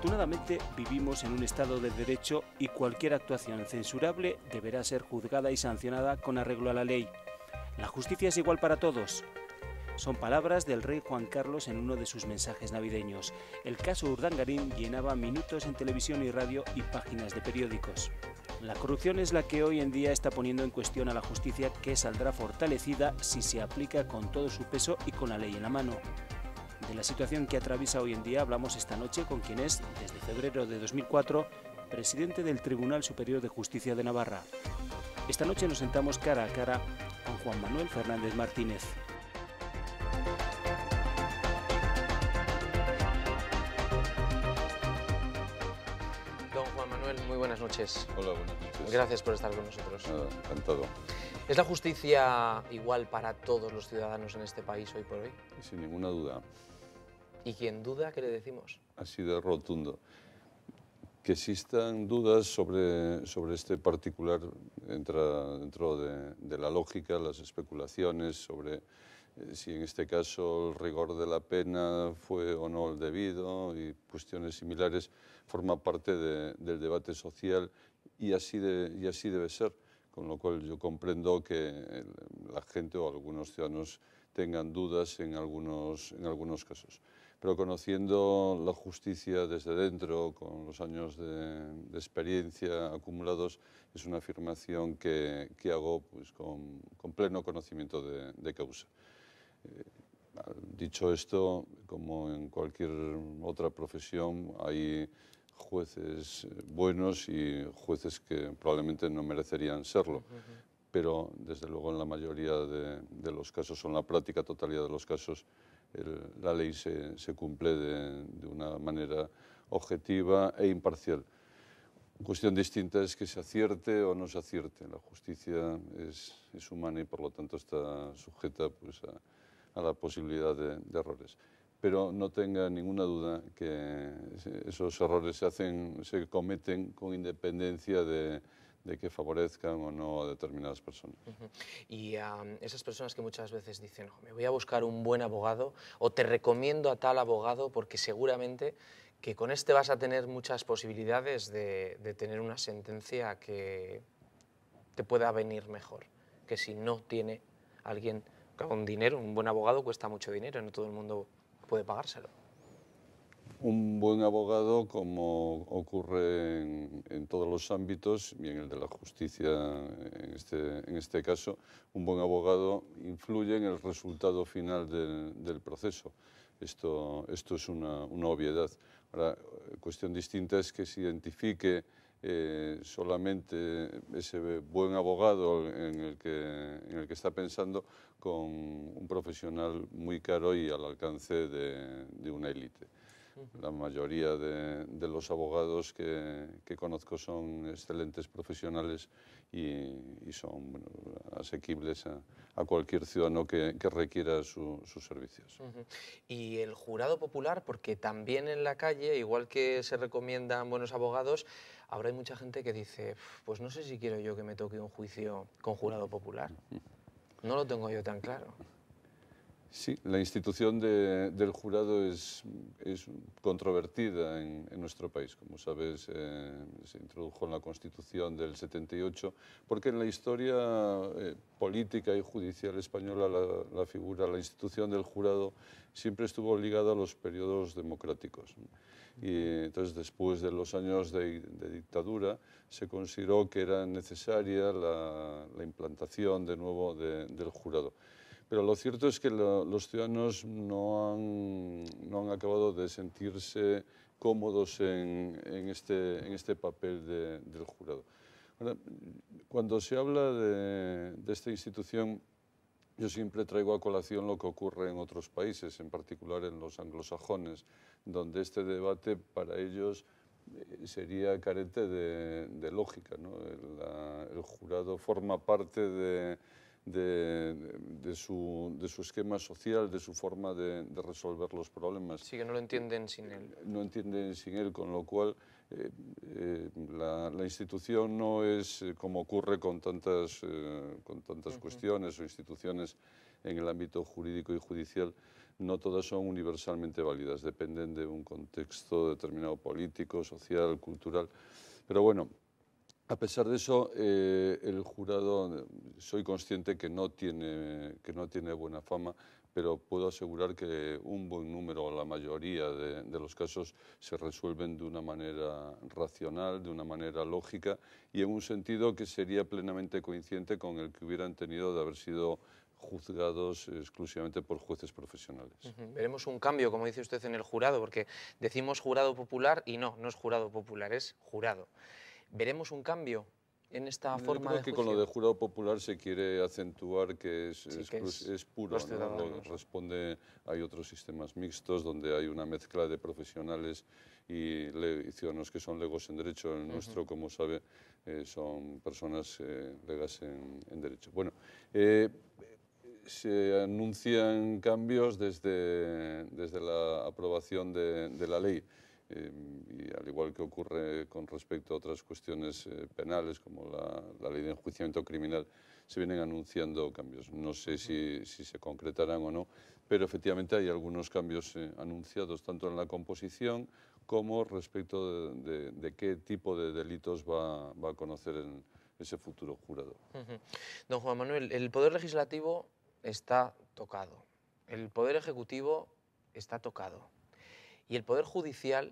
Afortunadamente vivimos en un Estado de Derecho y cualquier actuación censurable deberá ser juzgada y sancionada con arreglo a la ley. La justicia es igual para todos. Son palabras del rey Juan Carlos en uno de sus mensajes navideños. El caso Urdangarín llenaba minutos en televisión y radio y páginas de periódicos. La corrupción es la que hoy en día está poniendo en cuestión a la justicia, que saldrá fortalecida si se aplica con todo su peso y con la ley en la mano. De la situación que atraviesa hoy en día hablamos esta noche con quien es, desde febrero de 2004, presidente del Tribunal Superior de Justicia de Navarra. Esta noche nos sentamos cara a cara con Juan Manuel Fernández Martínez. Don Juan Manuel, muy buenas noches. Hola, buenas noches. Gracias por estar con nosotros. Encantado. ¿Es la justicia igual para todos los ciudadanos en este país hoy por hoy? Sin ninguna duda. ¿Y quien duda, qué le decimos? Así de rotundo. Que existan dudas sobre este particular entra dentro de la lógica, las especulaciones sobre si en este caso el rigor de la pena fue o no el debido y cuestiones similares, forma parte del debate social y así debe ser. Con lo cual yo comprendo que la gente o algunos ciudadanos tengan dudas en algunos casos. Pero conociendo la justicia desde dentro, con los años de experiencia acumulados, es una afirmación que hago pues, con pleno conocimiento de causa. Dicho esto, como en cualquier otra profesión, hay jueces buenos y jueces que probablemente no merecerían serlo. Pero, desde luego, en la mayoría de los casos, o en la práctica totalidad de los casos, la ley se cumple de una manera objetiva e imparcial. Cuestión distinta es que se acierte o no se acierte. La justicia es humana y, por lo tanto, está sujeta pues, a la posibilidad de errores. Pero no tenga ninguna duda que esos errores se cometen con independencia de que favorezcan o no a determinadas personas. Y esas personas que muchas veces dicen, me voy a buscar un buen abogado o te recomiendo a tal abogado porque seguramente que con este vas a tener muchas posibilidades de tener una sentencia que te pueda venir mejor, que si no tiene alguien con dinero. Un buen abogado cuesta mucho dinero, no todo el mundo puede pagárselo. Un buen abogado, como ocurre en todos los ámbitos, y en el de la justicia en este caso, un buen abogado influye en el resultado final del proceso. Esto es una obviedad. Ahora, cuestión distinta es que se identifique solamente ese buen abogado en el que está pensando con un profesional muy caro y al alcance de una élite. La mayoría de los abogados que conozco son excelentes profesionales y son asequibles a cualquier ciudadano que requiera sus servicios. Y el jurado popular, porque también en la calle, igual que se recomiendan buenos abogados, ahora hay mucha gente que dice, pues no sé si quiero yo que me toque un juicio con jurado popular. No lo tengo yo tan claro. Sí, la institución del jurado es controvertida en nuestro país. Como sabes, se introdujo en la Constitución del 78, porque en la historia política y judicial española la institución del jurado siempre estuvo ligada a los periodos democráticos. Y entonces, después de los años de dictadura, se consideró que era necesaria la implantación de nuevo del jurado. Pero lo cierto es que los ciudadanos no han acabado de sentirse cómodos en este papel del jurado. Ahora, cuando se habla de esta institución, yo siempre traigo a colación lo que ocurre en otros países, en particular en los anglosajones, donde este debate para ellos sería carente de lógica, ¿no? El jurado forma parte de su esquema social, de su forma de resolver los problemas. Sí, que no lo entienden sin él. No entienden sin él, con lo cual La institución no es, como ocurre con tantas cuestiones o instituciones en el ámbito jurídico y judicial, no todas son universalmente válidas, dependen de un contexto determinado político, social, cultural. Pero bueno, a pesar de eso, el jurado, soy consciente que no tiene buena fama, pero puedo asegurar que un buen número, o la mayoría de los casos, se resuelven de una manera racional, de una manera lógica y en un sentido que sería plenamente coincidente con el que hubieran tenido de haber sido juzgados exclusivamente por jueces profesionales. Veremos un cambio, como dice usted, en el jurado, porque decimos jurado popular y no es jurado popular, es jurado. ¿Veremos un cambio en esta forma de juicio? Creo que con lo de jurado popular se quiere acentuar que es puro, ¿no? Responde, hay otros sistemas mixtos donde hay una mezcla de profesionales y ciudadanos que son legos en derecho. El nuestro, como sabe, son personas legas en derecho. Bueno, se anuncian cambios desde la aprobación de la ley. Y al igual que ocurre con respecto a otras cuestiones penales, como la ley de enjuiciamiento criminal, se vienen anunciando cambios. No sé si se concretarán o no, pero efectivamente hay algunos cambios anunciados, tanto en la composición como respecto de qué tipo de delitos va a conocer ese futuro jurado. Don Juan Manuel, el Poder Legislativo está tocado, el Poder Ejecutivo está tocado. Y el Poder Judicial,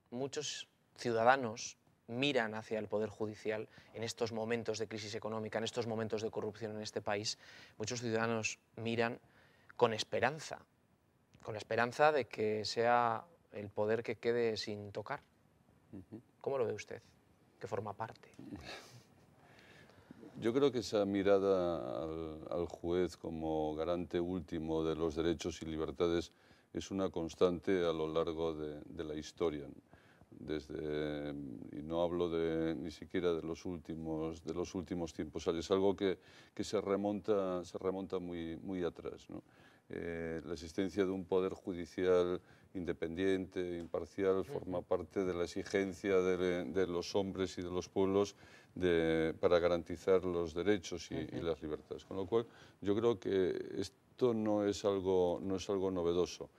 muchos ciudadanos miran hacia el Poder Judicial en estos momentos de crisis económica, en estos momentos de corrupción en este país. Muchos ciudadanos miran con la esperanza de que sea el poder que quede sin tocar. ¿Cómo lo ve usted, que forma parte? Yo creo que esa mirada al juez como garante último de los derechos y libertades es una constante a lo largo de la historia. Y no hablo ni siquiera de los últimos tiempos, es algo que se remonta muy atrás, ¿no? La existencia de un poder judicial independiente, imparcial, forma parte de la exigencia de los hombres y de los pueblos para garantizar los derechos y las libertades. Con lo cual, yo creo que esto no es algo novedoso.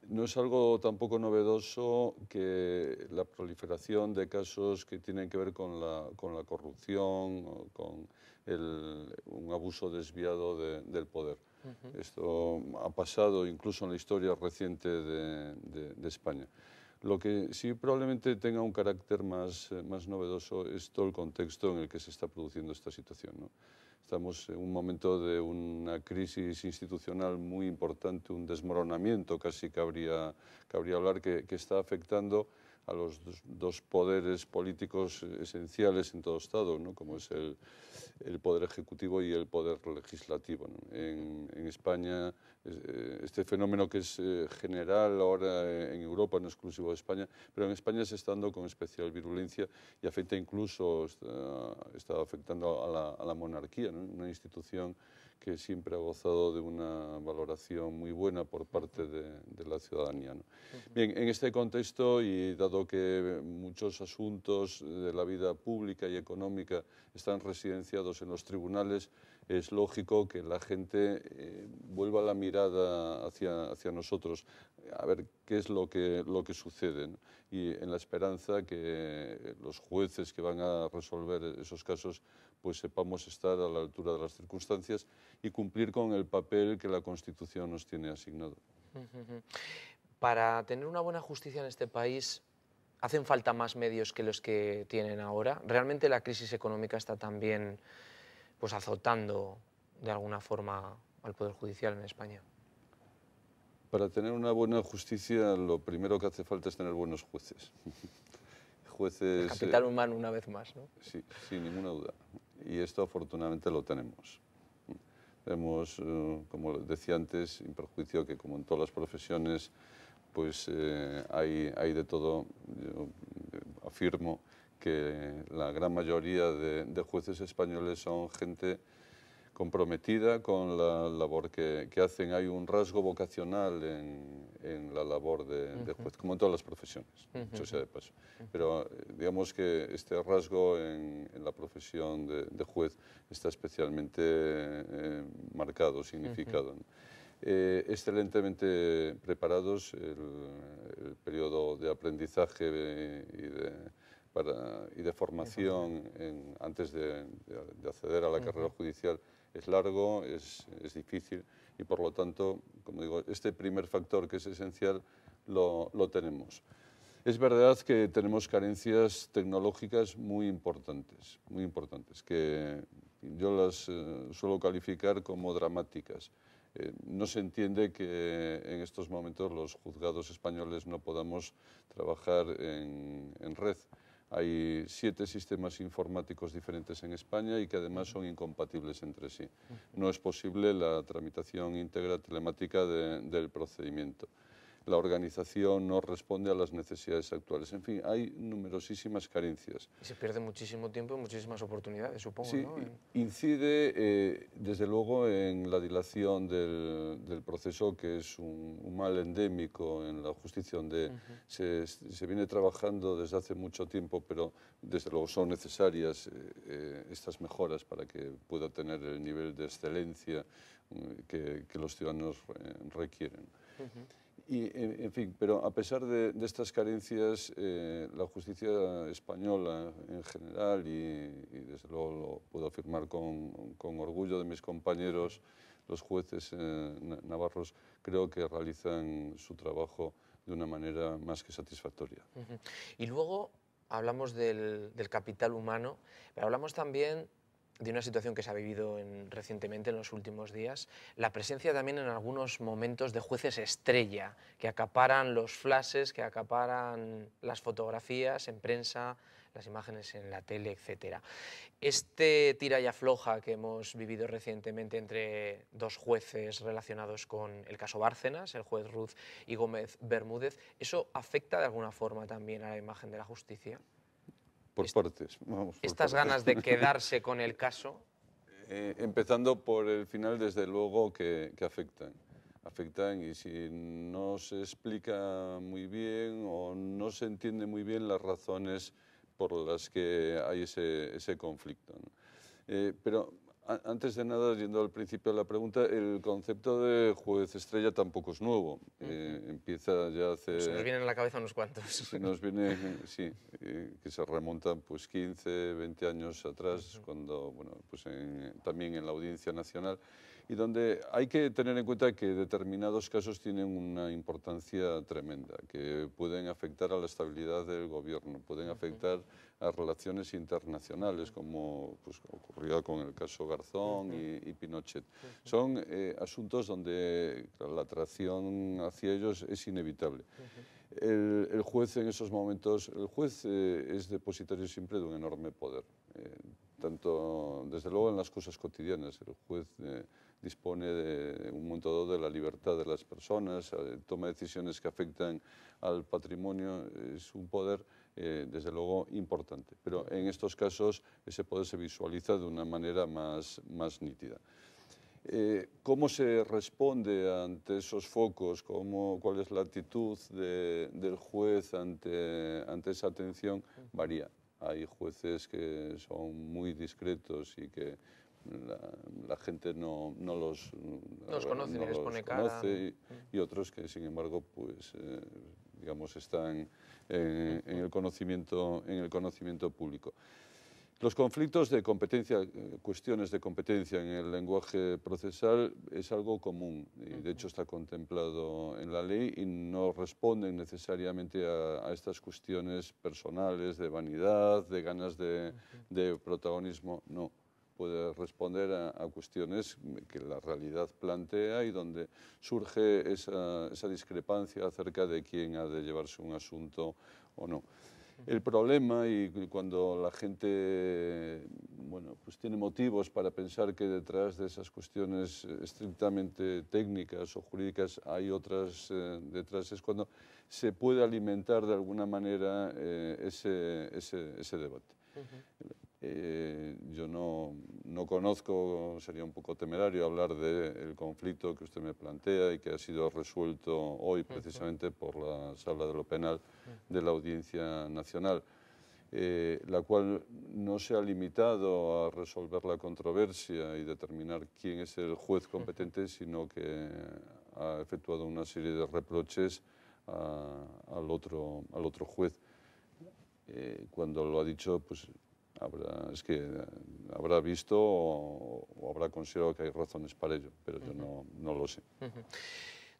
No es algo tampoco novedoso que la proliferación de casos que tienen que ver con la corrupción o con un abuso desviado del poder. Esto ha pasado incluso en la historia reciente de España. Lo que sí probablemente tenga un carácter más novedoso es todo el contexto en el que se está produciendo esta situación, ¿no? Estamos en un momento de una crisis institucional muy importante, un desmoronamiento casi cabría hablar, que está afectando a los dos poderes políticos esenciales en todo Estado, ¿no? Como es el poder ejecutivo y el poder legislativo, ¿no? En España, este fenómeno que es general ahora en Europa, no exclusivo de España, pero en España se está dando con especial virulencia y afecta incluso, está afectando a la monarquía, ¿no? Una institución que siempre ha gozado de una valoración muy buena por parte de la ciudadanía, ¿no? Bien, en este contexto, y dado que muchos asuntos de la vida pública y económica están residenciados en los tribunales, es lógico que la gente vuelva la mirada hacia nosotros, a ver qué es lo que sucede, ¿no? Y en la esperanza que los jueces que van a resolver esos casos pues sepamos estar a la altura de las circunstancias y cumplir con el papel que la Constitución nos tiene asignado. Para tener una buena justicia en este país, ¿hacen falta más medios que los que tienen ahora? ¿Realmente la crisis económica está también pues, azotando de alguna forma al Poder Judicial en España? Para tener una buena justicia, lo primero que hace falta es tener buenos jueces. El capital humano, una vez más, ¿no? Sí, sin ninguna duda. Y esto afortunadamente lo tenemos. Tenemos, como decía antes, sin perjuicio que como en todas las profesiones, pues hay de todo. Yo afirmo que la gran mayoría de jueces españoles son gente comprometida con la labor que hacen. Hay un rasgo vocacional en la labor de juez, como en todas las profesiones, dicho sea de paso. Pero digamos que este rasgo en la profesión de juez está especialmente marcado, significado, ¿no? Excelentemente preparados, el periodo de aprendizaje y de formación antes de acceder a la carrera judicial es largo, es difícil y por lo tanto, como digo, este primer factor que es esencial lo tenemos. Es verdad que tenemos carencias tecnológicas muy importantes, que yo las suelo calificar como dramáticas. No se entiende que en estos momentos los juzgados españoles no podamos trabajar en red. Hay 7 sistemas informáticos diferentes en España y que además son incompatibles entre sí. No es posible la tramitación íntegra telemática del procedimiento. La organización no responde a las necesidades actuales. En fin, hay numerosísimas carencias. Y se pierde muchísimo tiempo y muchísimas oportunidades, supongo, sí, ¿no? Incide, desde luego, en la dilación del proceso, que es un mal endémico en la justicia, donde se viene trabajando desde hace mucho tiempo, pero desde luego son necesarias estas mejoras para que pueda tener el nivel de excelencia que los ciudadanos requieren. Y, en fin, pero a pesar de estas carencias, la justicia española en general, y desde luego lo puedo afirmar con orgullo de mis compañeros, los jueces navarros, creo que realizan su trabajo de una manera más que satisfactoria. Y luego hablamos del capital humano, pero hablamos también de una situación que se ha vivido recientemente, en los últimos días, la presencia también en algunos momentos de jueces estrella, que acaparan los flashes, que acaparan las fotografías en prensa, las imágenes en la tele, etc. Este tira y afloja que hemos vivido recientemente entre 2 jueces relacionados con el caso Bárcenas, el juez Ruz y Gómez Bermúdez, ¿eso afecta de alguna forma también a la imagen de la justicia? Por partes. Vamos, por Estas partes. ganas de quedarse con el caso. Empezando por el final, desde luego que afectan, y si no se explica muy bien o no se entiende muy bien las razones por las que hay ese conflicto, ¿no? Pero antes de nada, yendo al principio de la pregunta, el concepto de juez estrella tampoco es nuevo. Empieza ya hace... Se nos vienen a la cabeza unos cuantos. Se nos viene, sí, que se remontan pues 15, 20 años atrás, cuando, bueno, pues también en la Audiencia Nacional, y donde hay que tener en cuenta que determinados casos tienen una importancia tremenda, que pueden afectar a la estabilidad del gobierno, pueden afectar a relaciones internacionales, como pues, ocurría con el caso Garzón y Pinochet. Son asuntos donde la atracción hacia ellos es inevitable. El juez en esos momentos, el juez es depositario siempre de un enorme poder, tanto desde luego en las cosas cotidianas. El juez dispone de un momento dado de la libertad de las personas, toma decisiones que afectan al patrimonio, es un poder desde luego importante, pero en estos casos ese poder se visualiza de una manera más nítida. ¿Cómo se responde ante esos focos? ¿Cuál es la actitud del juez ante esa atención? Varía. Hay jueces que son muy discretos y que la gente no los conoce, ni les pone cara. Y otros que, sin embargo, pues, digamos, están en el conocimiento público. Los conflictos de competencia, cuestiones de competencia en el lenguaje procesal es algo común, y de hecho está contemplado en la ley y no responden necesariamente a estas cuestiones personales de vanidad, de ganas de protagonismo, no. Puede responder a cuestiones que la realidad plantea y donde surge esa discrepancia acerca de quién ha de llevarse un asunto o no. El problema, y cuando la gente bueno, pues tiene motivos para pensar que detrás de esas cuestiones estrictamente técnicas o jurídicas hay otras detrás, es cuando se puede alimentar de alguna manera ese debate. Yo no conozco, sería un poco temerario hablar del conflicto que usted me plantea y que ha sido resuelto hoy precisamente por la Sala de lo Penal de la Audiencia Nacional, la cual no se ha limitado a resolver la controversia y determinar quién es el juez competente, sino que ha efectuado una serie de reproches al otro juez. Cuando lo ha dicho, pues habrá visto o habrá considerado que hay razones para ello, pero yo no lo sé.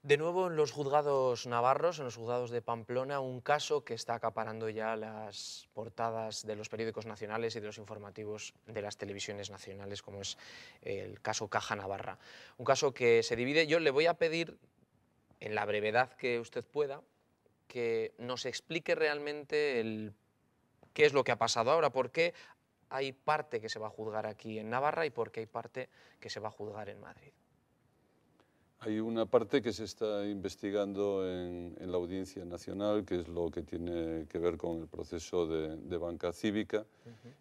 De nuevo en los juzgados navarros, en los juzgados de Pamplona, un caso que está acaparando ya las portadas de los periódicos nacionales y de los informativos de las televisiones nacionales, como es el caso Caja Navarra. Un caso que se divide. Yo le voy a pedir, en la brevedad que usted pueda, que nos explique realmente qué es lo que ha pasado ahora, por qué hay parte que se va a juzgar aquí en Navarra y por qué hay parte que se va a juzgar en Madrid. Hay una parte que se está investigando en la Audiencia Nacional, que es lo que tiene que ver con el proceso de banca cívica,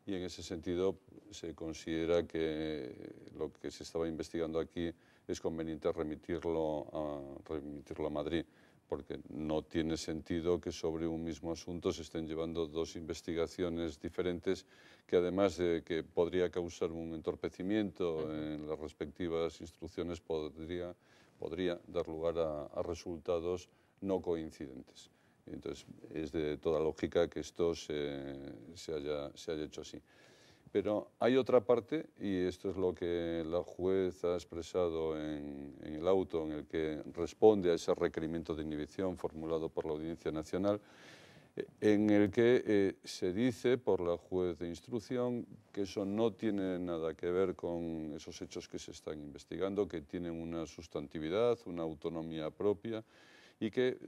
y en ese sentido se considera que lo que se estaba investigando aquí es conveniente remitirlo a Madrid, porque no tiene sentido que sobre un mismo asunto se estén llevando dos investigaciones diferentes que, además de que podría causar un entorpecimiento en las respectivas instrucciones, podría dar lugar a resultados no coincidentes. Entonces, es de toda lógica que esto se haya hecho así. Pero hay otra parte, y esto es lo que la juez ha expresado en el auto en el que responde a ese requerimiento de inhibición formulado por la Audiencia Nacional, en el que se dice por la juez de instrucción que eso no tiene nada que ver con esos hechos que se están investigando, que tienen una sustantividad, una autonomía propia y que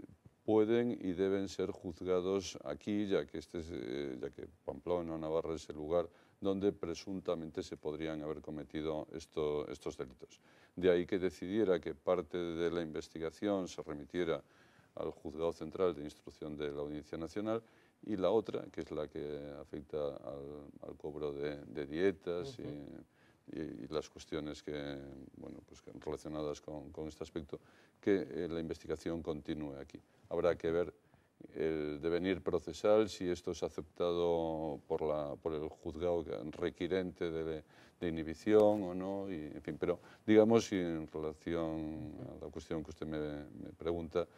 pueden y deben ser juzgados aquí, ya que Pamplona o Navarra es el lugar donde presuntamente se podrían haber cometido estos delitos. De ahí que decidiera que parte de la investigación se remitiera al Juzgado Central de Instrucción de la Audiencia Nacional y la otra, que es la que afecta al cobro de dietas y las cuestiones relacionadas con este aspecto, que la investigación continúe aquí. Habrá que ver el devenir procesal, si esto es aceptado por el juzgado requirente de inhibición o no, y, en fin, pero digamos, y en relación a la cuestión que usted me pregunta,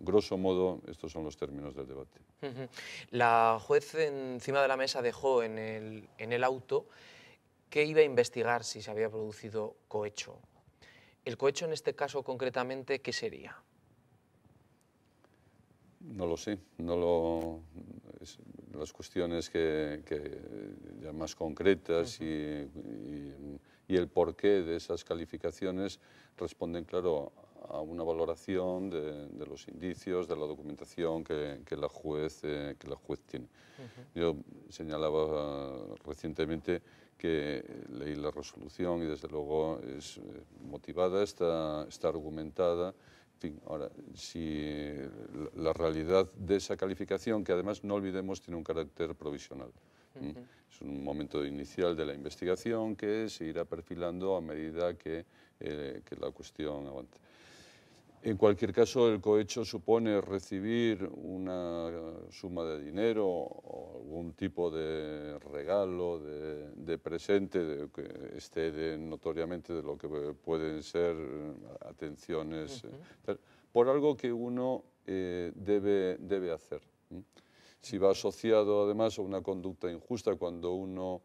grosso modo, estos son los términos del debate. La juez encima de la mesa dejó en el auto que iba a investigar si se había producido cohecho. ¿El cohecho en este caso concretamente qué sería? No lo sé, las cuestiones que ya más concretas y el porqué de esas calificaciones responden, claro, a una valoración de los indicios, de la documentación que la juez tiene. Yo señalaba recientemente que leí la resolución y desde luego es motivada, está argumentada. En fin, ahora, si la realidad de esa calificación, que además no olvidemos tiene un carácter provisional. Es un momento inicial de la investigación que se irá perfilando a medida que la cuestión avance. En cualquier caso, el cohecho supone recibir una suma de dinero o algún tipo de regalo, de presente, que excede notoriamente de lo que pueden ser atenciones, por algo que uno debe hacer. Si va asociado además a una conducta injusta, cuando uno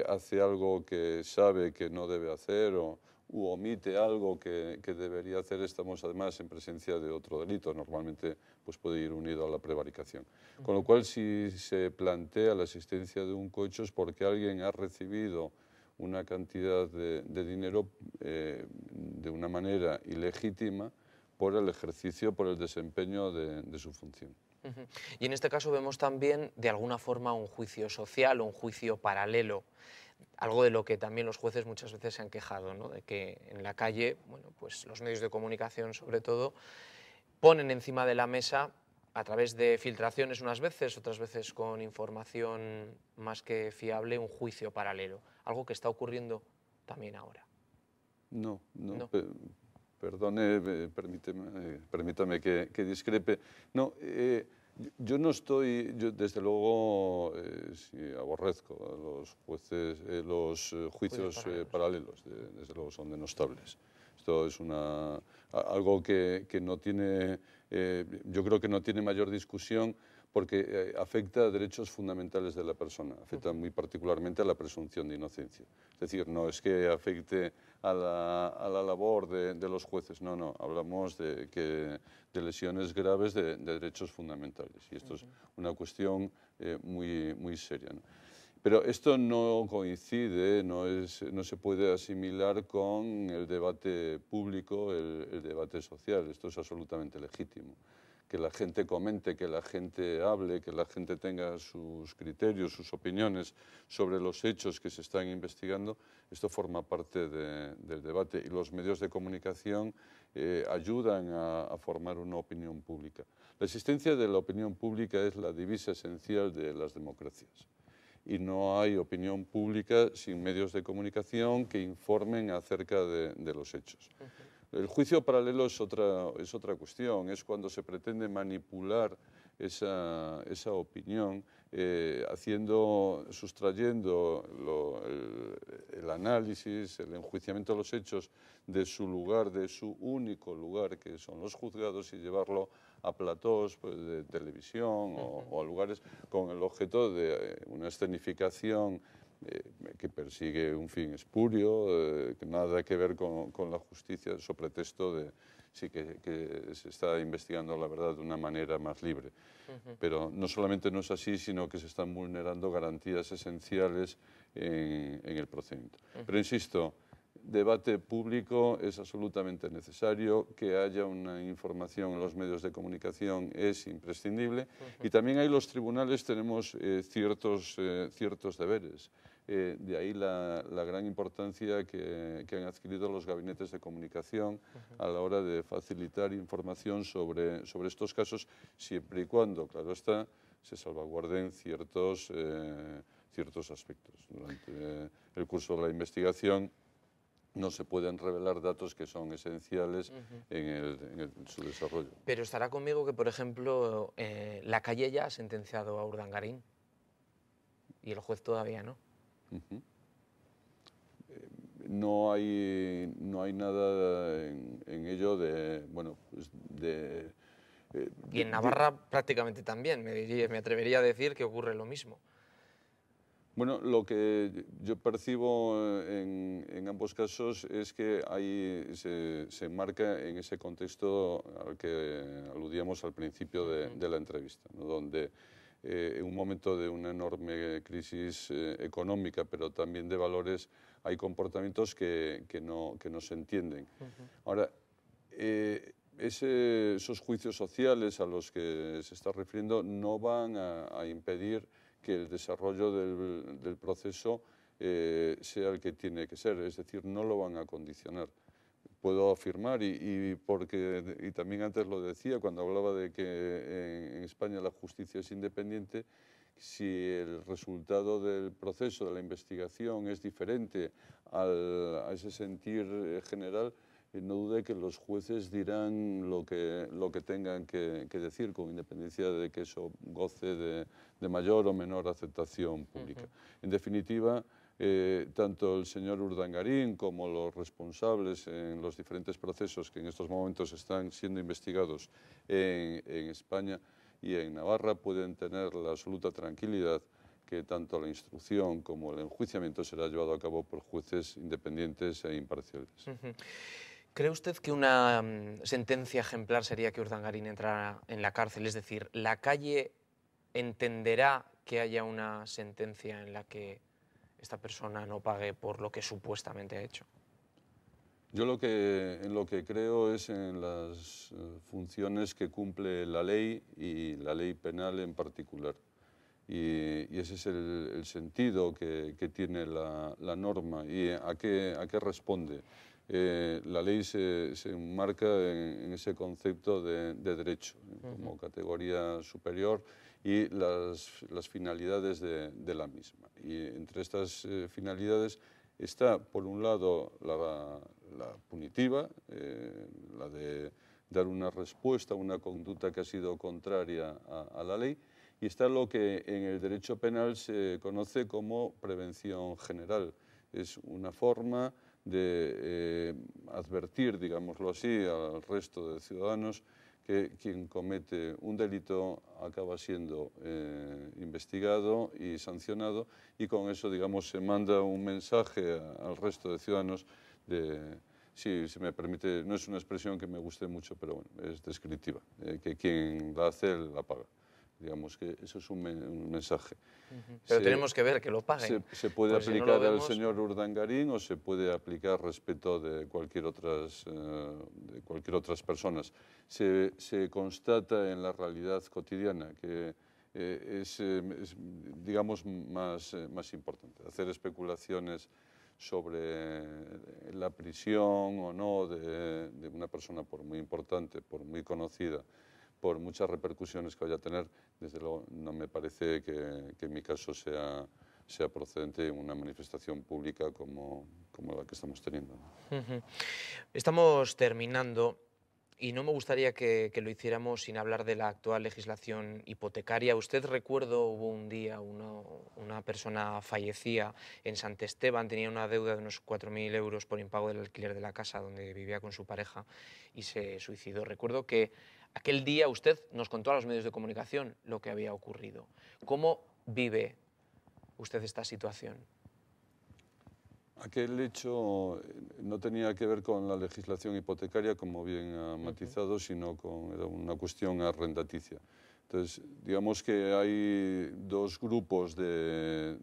hace algo que sabe que no debe hacer u omite algo que debería hacer, estamos además en presencia de otro delito. Normalmente pues puede ir unido a la prevaricación. Con lo cual, si se plantea la existencia de un cohecho es porque alguien ha recibido una cantidad de dinero de una manera ilegítima por el ejercicio, por el desempeño de su función. Y en este caso vemos también de alguna forma un juicio social o un juicio paralelo, algo de lo que también los jueces muchas veces se han quejado, ¿no? De que en la calle, bueno, pues los medios de comunicación sobre todo ponen encima de la mesa a través de filtraciones unas veces, otras veces con información más que fiable, un juicio paralelo, algo que está ocurriendo también ahora. No, no, No. perdone, permítame que discrepe. No, yo no estoy, yo desde luego sí aborrezco a los jueces, los juicios paralelos, desde luego son denostables. Esto es algo que no tiene, yo creo que no tiene mayor discusión porque afecta a derechos fundamentales de la persona, afecta muy particularmente a la presunción de inocencia. Es decir, no es que afecte a la labor de los jueces, no, hablamos de lesiones graves de derechos fundamentales y esto es una cuestión muy seria, ¿no? Pero esto no coincide, no se puede asimilar con el debate público, el debate social. Esto es absolutamente legítimo. Que la gente comente, que la gente hable, que la gente tenga sus criterios, sus opiniones sobre los hechos que se están investigando, esto forma parte del debate y los medios de comunicación ayudan a formar una opinión pública. La existencia de la opinión pública es la divisa esencial de las democracias. Y no hay opinión pública sin medios de comunicación que informen acerca de los hechos. El juicio paralelo es otra cuestión, es cuando se pretende manipular esa opinión, sustrayendo el análisis, el enjuiciamiento de los hechos de su lugar, de su único lugar, que son los juzgados, y llevarlo a platós pues, de televisión o a lugares con el objeto de una escenificación que persigue un fin espurio, que nada que ver con la justicia, sobre pretexto de sí que se está investigando la verdad de una manera más libre. Pero no solamente no es así, sino que se están vulnerando garantías esenciales en el procedimiento. Pero insisto, debate público es absolutamente necesario, que haya una información en los medios de comunicación es imprescindible y también ahí los tribunales tenemos ciertos deberes. De ahí la gran importancia que han adquirido los gabinetes de comunicación a la hora de facilitar información sobre estos casos, siempre y cuando, claro está, se salvaguarden ciertos aspectos. Durante el curso de la investigación no se pueden revelar datos que son esenciales en su desarrollo. Pero estará conmigo que, por ejemplo, la Calle ya ha sentenciado a Urdangarín y el juez todavía no. No hay nada en ello de, bueno, pues y en Navarra prácticamente también, me atrevería a decir que ocurre lo mismo. Bueno, lo que yo percibo en ambos casos es que se enmarca en ese contexto al que aludíamos al principio de la entrevista, ¿no? Donde en un momento de una enorme crisis económica, pero también de valores, hay comportamientos que no se entienden. Ahora, esos juicios sociales a los que se está refiriendo no van a impedir que el desarrollo del proceso sea el que tiene que ser, es decir, no lo van a condicionar. Puedo afirmar, y también antes lo decía, cuando hablaba de que en España la justicia es independiente, si el resultado del proceso, de la investigación, es diferente a ese sentir general, no dude que los jueces dirán lo que tengan que decir, con independencia de que eso goce de mayor o menor aceptación pública. En definitiva, tanto el señor Urdangarín como los responsables en los diferentes procesos que en estos momentos están siendo investigados en España y en Navarra pueden tener la absoluta tranquilidad que tanto la instrucción como el enjuiciamiento será llevado a cabo por jueces independientes e imparciales. ¿Cree usted que una sentencia ejemplar sería que Urdangarín entrara en la cárcel? Es decir, ¿la Calle entenderá que haya una sentencia en la que esta persona no pague por lo que supuestamente ha hecho? Yo en lo que creo es en las funciones que cumple la ley y la ley penal en particular. Y ese es el sentido que tiene la norma y a qué responde. la ley se enmarca en ese concepto de derecho como categoría superior y las finalidades de la misma. Y entre estas finalidades está, por un lado, la punitiva, la de dar una respuesta a una conducta que ha sido contraria a la ley, y está lo que en el derecho penal se conoce como prevención general. Es una forma de advertir, digámoslo así, al resto de ciudadanos que quien comete un delito acaba siendo investigado y sancionado, y con eso, digamos, se manda un mensaje al resto de ciudadanos de, sí, si me permite, no es una expresión que me guste mucho, pero bueno, es descriptiva, que quien la hace la paga. Digamos que eso es un mensaje. Pero tenemos que ver que lo paguen. Se puede pues aplicar si no al señor Urdangarín o se puede aplicar respecto de cualquier otras personas. Se constata en la realidad cotidiana que es digamos, más importante. Hacer especulaciones sobre la prisión o no de una persona, por muy importante, por muy conocida, por muchas repercusiones que vaya a tener, desde luego no me parece que en mi caso sea procedente una manifestación pública como la que estamos teniendo. Estamos terminando y no me gustaría que lo hiciéramos sin hablar de la actual legislación hipotecaria. Usted, recuerdo, hubo un día una persona fallecía en Sant Esteban, tenía una deuda de unos 4.000 euros por impago del alquiler de la casa donde vivía con su pareja y se suicidó. Recuerdo que aquel día usted nos contó a los medios de comunicación lo que había ocurrido. ¿Cómo vive usted esta situación? Aquel hecho no tenía que ver con la legislación hipotecaria, como bien ha matizado, sino era una cuestión arrendaticia. Entonces, digamos que hay dos grupos de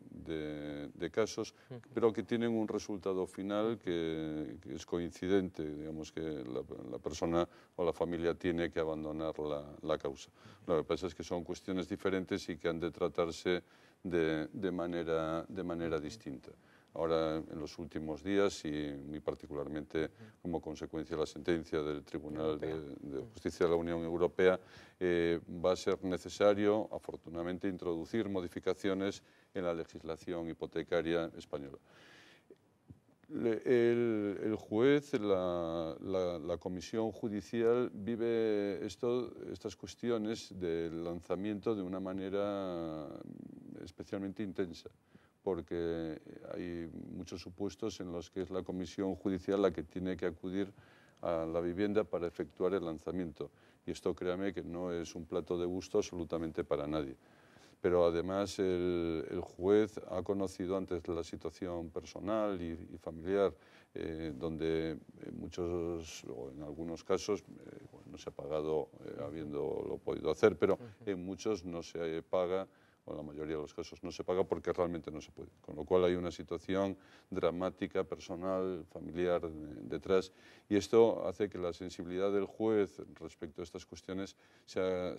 casos, pero que tienen un resultado final que es coincidente, digamos que la persona o la familia tiene que abandonar la causa. Lo que pasa es que son cuestiones diferentes y que han de tratarse de manera distinta. Ahora, en los últimos días y muy particularmente como consecuencia de la sentencia del Tribunal de Justicia de la Unión Europea, va a ser necesario, afortunadamente, introducir modificaciones en la legislación hipotecaria española. El juez, la comisión judicial vive estas cuestiones del lanzamiento de una manera especialmente intensa, porque hay muchos supuestos en los que es la comisión judicial la que tiene que acudir a la vivienda para efectuar el lanzamiento. Y esto, créame, que no es un plato de gusto absolutamente para nadie. Pero además el juez ha conocido antes la situación personal y familiar, donde muchos, o en algunos casos, no se ha pagado habiéndolo podido hacer, pero en muchos no se paga, o en la mayoría de los casos no se paga porque realmente no se puede. Con lo cual hay una situación dramática, personal, familiar detrás, y esto hace que la sensibilidad del juez respecto a estas cuestiones sea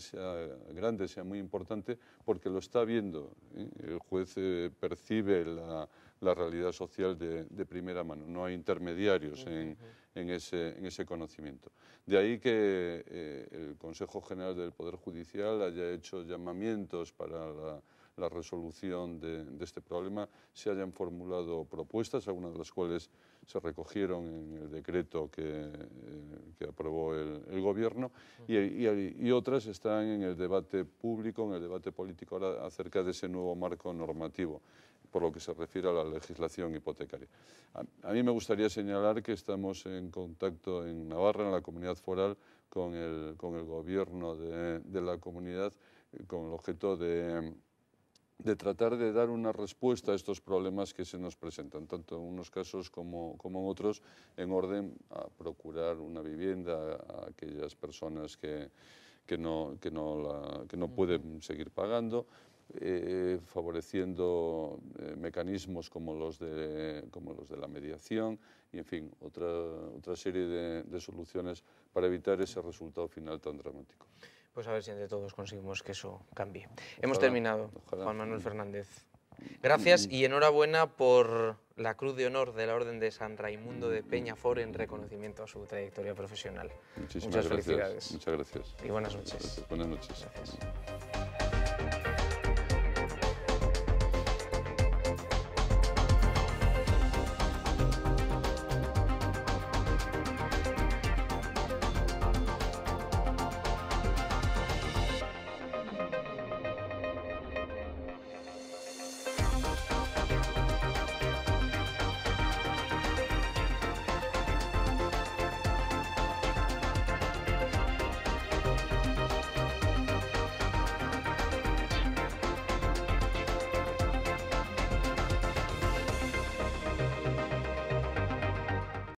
grande, sea muy importante, porque lo está viendo, ¿eh? El juez percibe la realidad social de primera mano, no hay intermediarios en ese conocimiento. De ahí que el Consejo General del Poder Judicial haya hecho llamamientos para la resolución de este problema, se hayan formulado propuestas, algunas de las cuales se recogieron en el decreto que aprobó el Gobierno, y otras están en el debate público, en el debate político ahora acerca de ese nuevo marco normativo, por lo que se refiere a la legislación hipotecaria. A mí me gustaría señalar que estamos en contacto en Navarra, en la comunidad foral, con el Gobierno de la comunidad, con el objeto de tratar de dar una respuesta a estos problemas que se nos presentan, tanto en unos casos como en otros, en orden a procurar una vivienda a aquellas personas que no pueden seguir pagando, favoreciendo mecanismos como los de la mediación y, en fin, otra serie de soluciones para evitar ese resultado final tan dramático. Pues a ver si entre todos conseguimos que eso cambie. Hemos terminado. Juan Manuel Fernández, Gracias y enhorabuena por la Cruz de Honor de la Orden de San Raimundo de Peñafort en reconocimiento a su trayectoria profesional. Muchísimas Muchas gracias. felicidades. Muchas gracias. Y buenas noches. Gracias. Buenas noches. Gracias.